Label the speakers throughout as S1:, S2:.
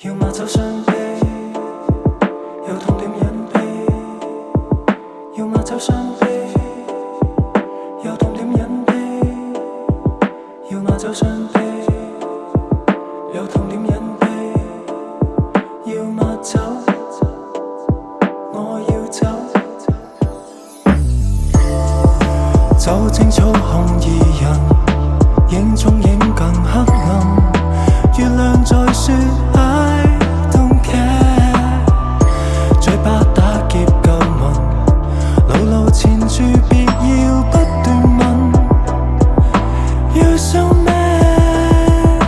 S1: 要麼走傷悲，有痛點隱蔽；要麼走傷悲，有痛點隱蔽；要麼走傷悲，有痛點隱蔽；要麼走，我要走，走正操控二人，影中影更黑暗。月亮在說 I don't care， 嘴巴打劫舊聞，路纏住別要不斷問 You so mad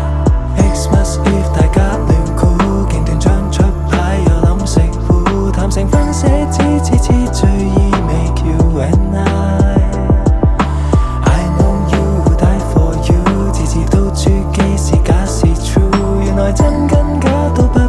S1: Xmas Eve 大家亂估，勁斷章出牌又諗食糊，談成分寫支最意味 Q and I know you would die for you， 字字都珠璣是假是 true， 原來真跟假都不